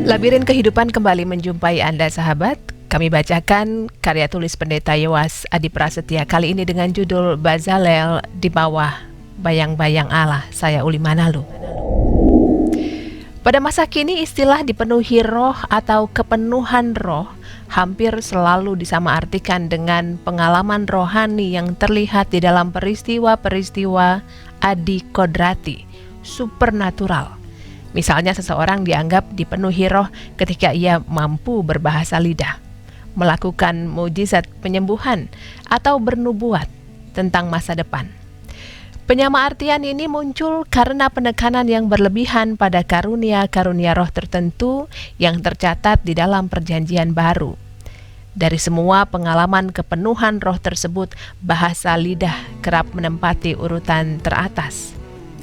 Labirin Kehidupan kembali menjumpai Anda sahabat. Kami bacakan karya tulis Pendeta Yowas Adi Prasetya kali ini dengan judul Bezalel di bawah bayang-bayang Allah. Saya Uli Manalu. Pada masa kini istilah dipenuhi roh atau kepenuhan roh hampir selalu disamaartikan dengan pengalaman rohani yang terlihat di dalam peristiwa-peristiwa adikodrati, supernatural. Misalnya seseorang dianggap dipenuhi roh ketika ia mampu berbahasa lidah, melakukan mukjizat penyembuhan, atau bernubuat tentang masa depan. Penyamaartian ini muncul karena penekanan yang berlebihan pada karunia-karunia roh tertentu yang tercatat di dalam Perjanjian Baru. Dari semua pengalaman kepenuhan roh tersebut, bahasa lidah kerap menempati urutan teratas.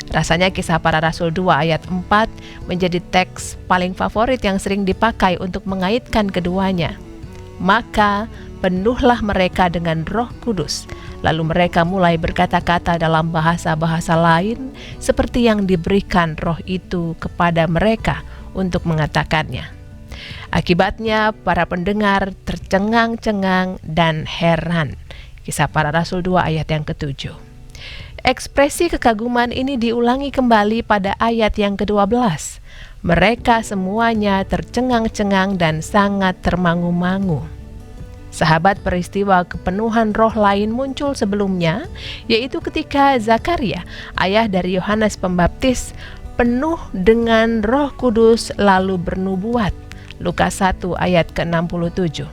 Rasanya Kisah Para Rasul 2 ayat 4 menjadi teks paling favorit yang sering dipakai untuk mengaitkan keduanya. Maka penuhlah mereka dengan Roh Kudus, lalu mereka mulai berkata-kata dalam bahasa-bahasa lain seperti yang diberikan roh itu kepada mereka untuk mengatakannya. Akibatnya para pendengar tercengang-cengang dan heran. Kisah Para Rasul 2 ayat yang ke-7. Ekspresi kekaguman ini diulangi kembali pada ayat yang ke-12. Mereka semuanya tercengang-cengang dan sangat termangu-mangu. Sahabat, peristiwa kepenuhan roh lain muncul sebelumnya, yaitu ketika Zakaria, ayah dari Yohanes Pembaptis, penuh dengan Roh Kudus lalu bernubuat. Lukas 1 ayat ke-67.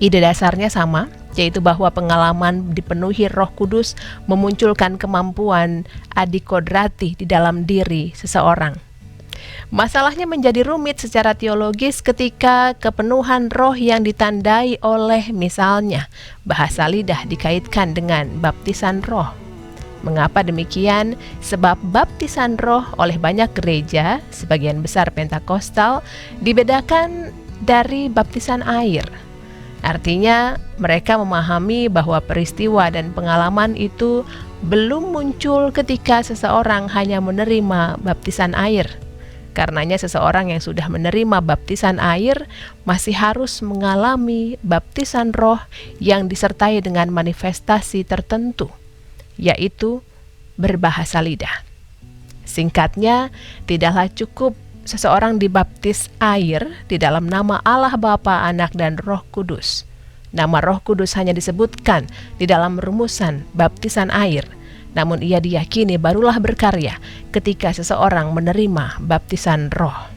Ide dasarnya sama, yaitu bahwa pengalaman dipenuhi Roh Kudus memunculkan kemampuan adikodrati di dalam diri seseorang. Masalahnya menjadi rumit secara teologis ketika kepenuhan roh yang ditandai oleh misalnya bahasa lidah dikaitkan dengan baptisan roh. Mengapa demikian? Sebab baptisan roh oleh banyak gereja, sebagian besar Pentakosta, dibedakan dari baptisan air. Artinya mereka memahami bahwa peristiwa dan pengalaman itu belum muncul ketika seseorang hanya menerima baptisan air. Karenanya seseorang yang sudah menerima baptisan air masih harus mengalami baptisan roh yang disertai dengan manifestasi tertentu, yaitu berbahasa lidah. Singkatnya, tidaklah cukup seseorang dibaptis air di dalam nama Allah Bapa, Anak, dan Roh Kudus. Nama Roh Kudus hanya disebutkan di dalam rumusan baptisan air, namun ia diyakini barulah berkarya ketika seseorang menerima baptisan roh.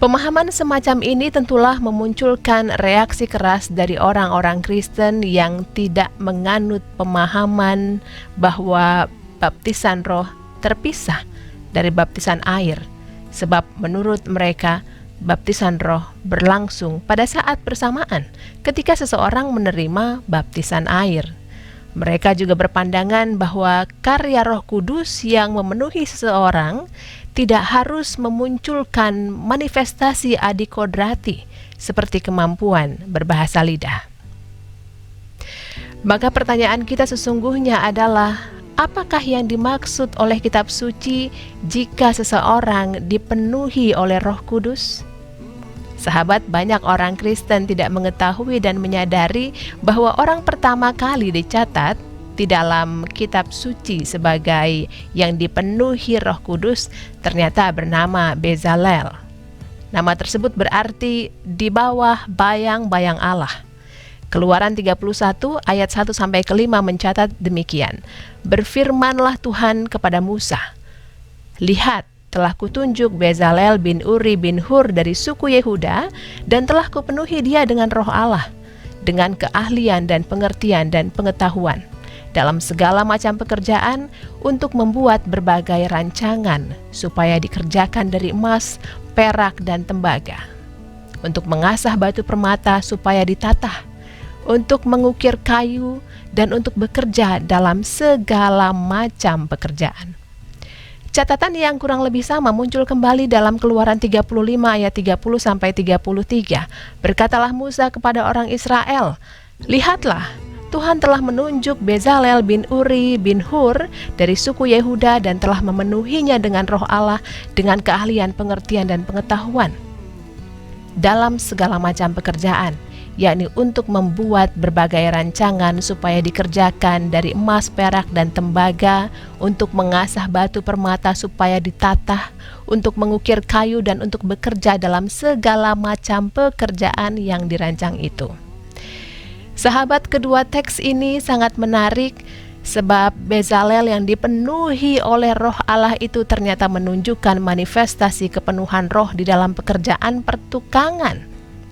Pemahaman semacam ini tentulah memunculkan reaksi keras dari orang-orang Kristen yang tidak menganut pemahaman bahwa baptisan roh terpisah dari baptisan air. Sebab menurut mereka, baptisan roh berlangsung pada saat bersamaan ketika seseorang menerima baptisan air. Mereka juga berpandangan bahwa karya Roh Kudus yang memenuhi seseorang tidak harus memunculkan manifestasi adikodrati seperti kemampuan berbahasa lidah. Maka pertanyaan kita sesungguhnya adalah, apakah yang dimaksud oleh kitab suci jika seseorang dipenuhi oleh Roh Kudus? Sahabat, banyak orang Kristen tidak mengetahui dan menyadari bahwa orang pertama kali dicatat di dalam kitab suci sebagai yang dipenuhi Roh Kudus ternyata bernama Bezalel. Nama tersebut berarti di bawah bayang-bayang Allah. Keluaran 31 ayat 1-5 mencatat demikian. Berfirmanlah Tuhan kepada Musa, lihat, telah kutunjuk Bezalel bin Uri bin Hur dari suku Yehuda, dan telah kupenuhi dia dengan roh Allah, dengan keahlian dan pengertian dan pengetahuan, dalam segala macam pekerjaan, untuk membuat berbagai rancangan, supaya dikerjakan dari emas, perak, dan tembaga, untuk mengasah batu permata supaya ditatah, untuk mengukir kayu, dan untuk bekerja dalam segala macam pekerjaan. Catatan yang kurang lebih sama muncul kembali dalam Keluaran 35 ayat 30-33. Berkatalah Musa kepada orang Israel, lihatlah, Tuhan telah menunjuk Bezalel bin Uri bin Hur dari suku Yehuda dan telah memenuhinya dengan roh Allah, dengan keahlian, pengertian, dan pengetahuan dalam segala macam pekerjaan, yakni untuk membuat berbagai rancangan supaya dikerjakan dari emas, perak, dan tembaga, untuk mengasah batu permata supaya ditatah, untuk mengukir kayu, dan untuk bekerja dalam segala macam pekerjaan yang dirancang itu. Sahabat, kedua teks ini sangat menarik sebab Bezalel yang dipenuhi oleh roh Allah itu ternyata menunjukkan manifestasi kepenuhan roh di dalam pekerjaan pertukangan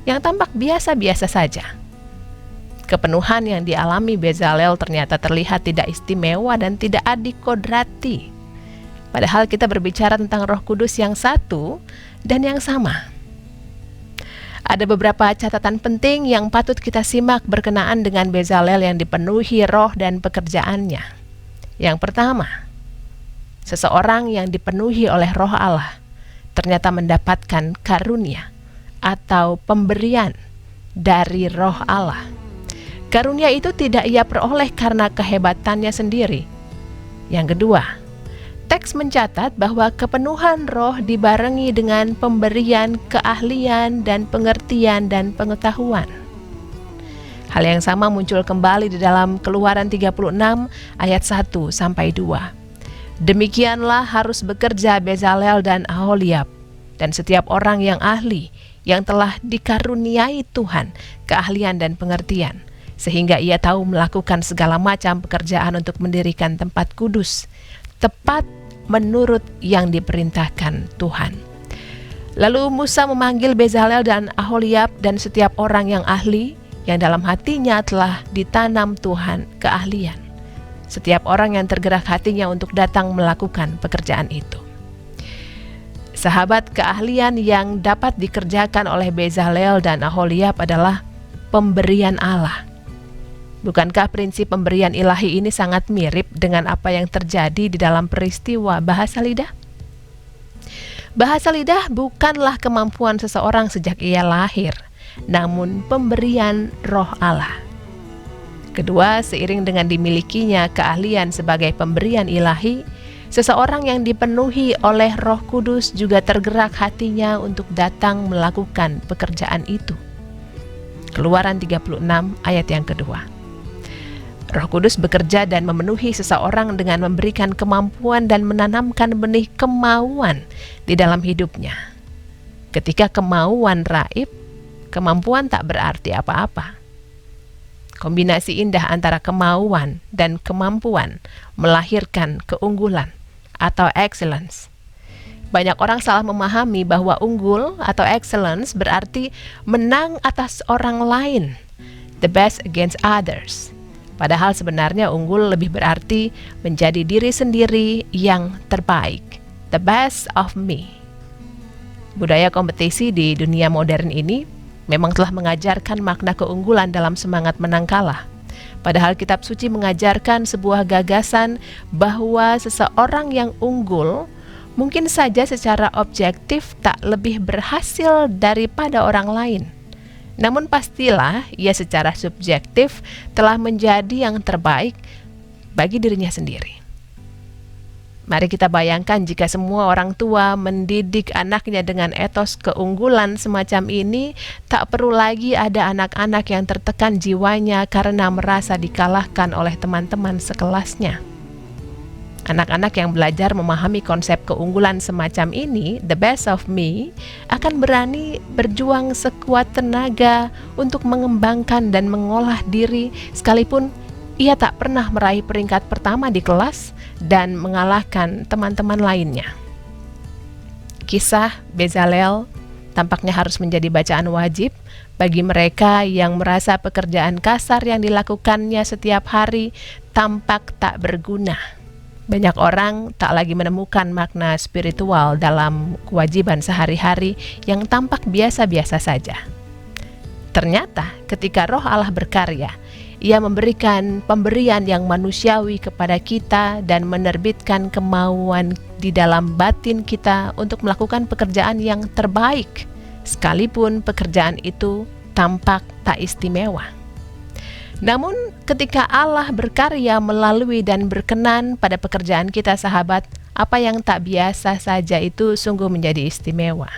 yang tampak biasa-biasa saja. Kepenuhan yang dialami Bezalel ternyata terlihat tidak istimewa dan tidak adikodrati. Padahal kita berbicara tentang Roh Kudus yang satu dan yang sama. Ada beberapa catatan penting yang patut kita simak berkenaan dengan Bezalel yang dipenuhi roh dan pekerjaannya. Yang pertama, seseorang yang dipenuhi oleh roh Allah ternyata mendapatkan karunia atau pemberian dari roh Allah. Karunia itu tidak ia peroleh karena kehebatannya sendiri. Yang kedua, teks mencatat bahwa kepenuhan roh dibarengi dengan pemberian keahlian dan pengertian dan pengetahuan. Hal yang sama muncul kembali di dalam Keluaran 36 ayat 1-2. Demikianlah harus bekerja Bezalel dan Aholiab dan setiap orang yang ahli yang telah dikaruniai Tuhan keahlian dan pengertian, sehingga ia tahu melakukan segala macam pekerjaan untuk mendirikan tempat kudus, tepat menurut yang diperintahkan Tuhan. Lalu Musa memanggil Bezalel dan Aholiab dan setiap orang yang ahli, yang dalam hatinya telah ditanam Tuhan keahlian. Setiap orang yang tergerak hatinya untuk datang melakukan pekerjaan itu. Sahabat, keahlian yang dapat dikerjakan oleh Bezalel dan Aholiab adalah pemberian Allah. Bukankah prinsip pemberian ilahi ini sangat mirip dengan apa yang terjadi di dalam peristiwa bahasa lidah? Bahasa lidah bukanlah kemampuan seseorang sejak ia lahir, namun pemberian roh Allah. Kedua, seiring dengan dimilikinya keahlian sebagai pemberian ilahi, seseorang yang dipenuhi oleh Roh Kudus juga tergerak hatinya untuk datang melakukan pekerjaan itu. Keluaran 36 ayat yang kedua. Roh Kudus bekerja dan memenuhi seseorang dengan memberikan kemampuan dan menanamkan benih kemauan di dalam hidupnya. Ketika kemauan raib, kemampuan tak berarti apa-apa. Kombinasi indah antara kemauan dan kemampuan melahirkan keunggulan atau excellence. Banyak orang salah memahami bahwa unggul atau excellence berarti menang atas orang lain, the best against others. Padahal sebenarnya unggul lebih berarti menjadi diri sendiri yang terbaik, the best of me. Budaya kompetisi di dunia modern ini memang telah mengajarkan makna keunggulan dalam semangat menang kalah. Padahal kitab suci mengajarkan sebuah gagasan bahwa seseorang yang unggul mungkin saja secara objektif tak lebih berhasil daripada orang lain. Namun pastilah ia secara subjektif telah menjadi yang terbaik bagi dirinya sendiri. Mari kita bayangkan jika semua orang tua mendidik anaknya dengan etos keunggulan semacam ini, tak perlu lagi ada anak-anak yang tertekan jiwanya karena merasa dikalahkan oleh teman-teman sekelasnya. Anak-anak yang belajar memahami konsep keunggulan semacam ini, the best of me, akan berani berjuang sekuat tenaga untuk mengembangkan dan mengolah diri sekalipun ia tak pernah meraih peringkat pertama di kelas dan mengalahkan teman-teman lainnya. Kisah Bezalel tampaknya harus menjadi bacaan wajib bagi mereka yang merasa pekerjaan kasar yang dilakukannya setiap hari tampak tak berguna. Banyak orang tak lagi menemukan makna spiritual dalam kewajiban sehari-hari yang tampak biasa-biasa saja. Ternyata ketika Roh Allah berkarya, Ia memberikan pemberian yang manusiawi kepada kita dan menerbitkan kemauan di dalam batin kita untuk melakukan pekerjaan yang terbaik, sekalipun pekerjaan itu tampak tak istimewa. Namun ketika Allah berkarya melalui dan berkenan pada pekerjaan kita sahabat, apa yang tak biasa saja itu sungguh menjadi istimewa.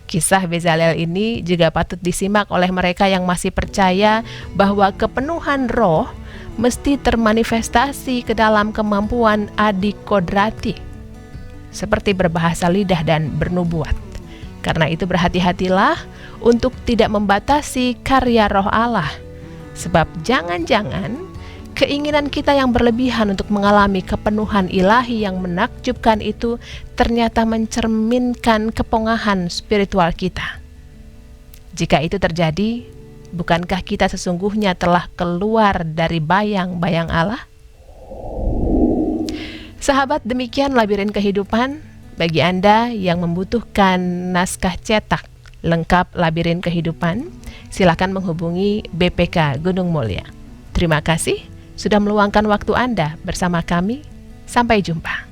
Kisah Bezalel ini juga patut disimak oleh mereka yang masih percaya bahwa kepenuhan roh mesti termanifestasi ke dalam kemampuan adikodrati, seperti berbahasa lidah dan bernubuat. Karena itu berhati-hatilah untuk tidak membatasi karya roh Allah, sebab jangan-jangan keinginan kita yang berlebihan untuk mengalami kepenuhan ilahi yang menakjubkan itu ternyata mencerminkan kepongahan spiritual kita. Jika itu terjadi, bukankah kita sesungguhnya telah keluar dari bayang-bayang Allah? Sahabat, demikian Labirin Kehidupan. Bagi Anda yang membutuhkan naskah cetak lengkap Labirin Kehidupan, silakan menghubungi BPK Gunung Mulia. Terima kasih sudah meluangkan waktu Anda bersama kami. Sampai jumpa.